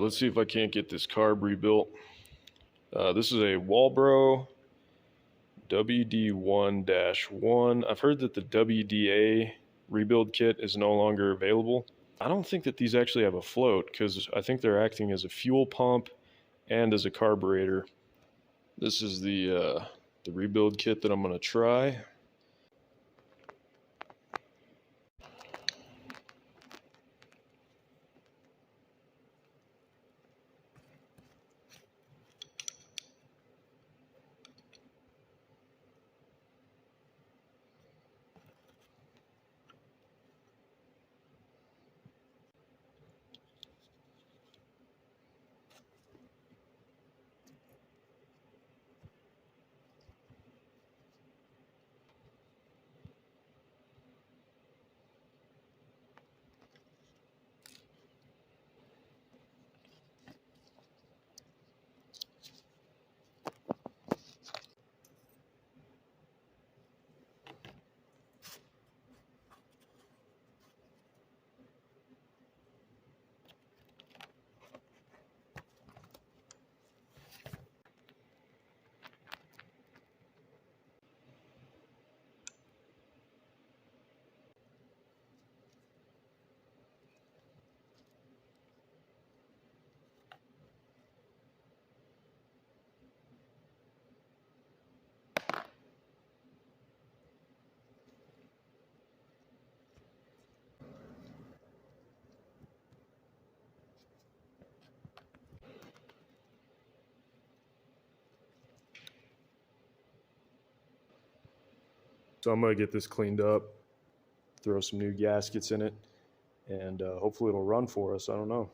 let's see if I can't get this carb rebuilt. This is a Walbro WD1-1. I've heard that the WDA rebuild kit is no longer available. I don't think that these actually have a float because I think they're acting as a fuel pump and as a carburetor. This is the rebuild kit that I'm going to try. So I'm going to get this cleaned up, throw some new gaskets in it, and hopefully it'll run for us. I don't know.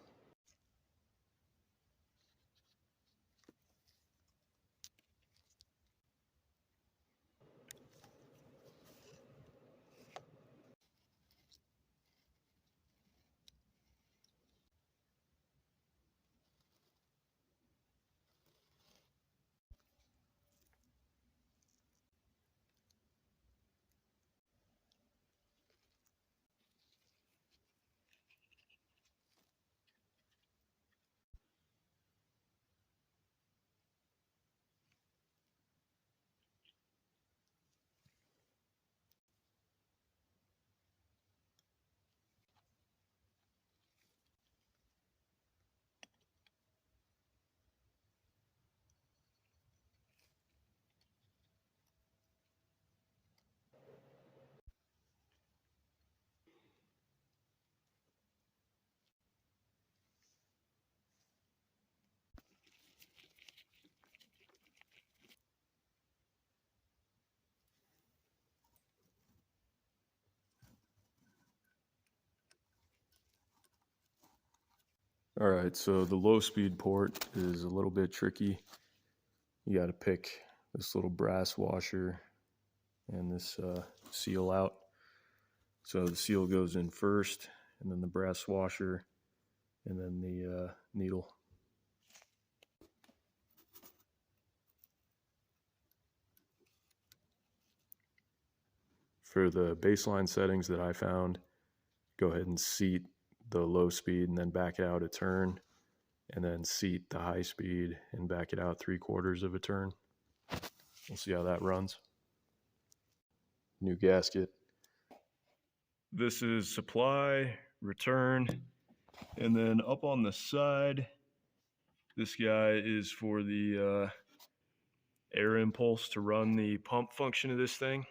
All right, so the low speed port is a little bit tricky. You got to pick this little brass washer and this seal out. So the seal goes in first, and then the brass washer, and then the needle. For the baseline settings that I found, go ahead and seat the low speed and then back it out a turn, and then seat the high speed and back it out 3/4 of a turn. We'll see how that runs. New gasket. This is supply, return, and then up on the side, this guy is for the air impulse to run the pump function of this thing.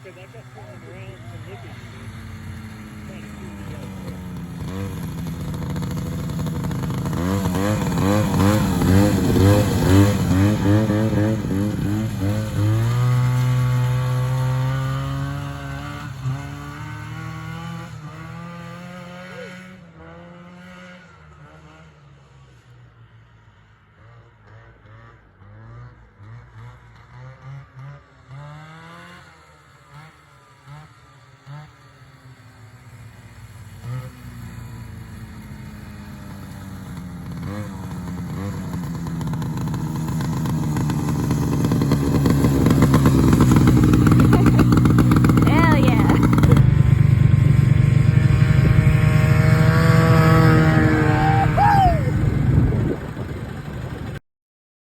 because I kept throwing around some lipping. Trying to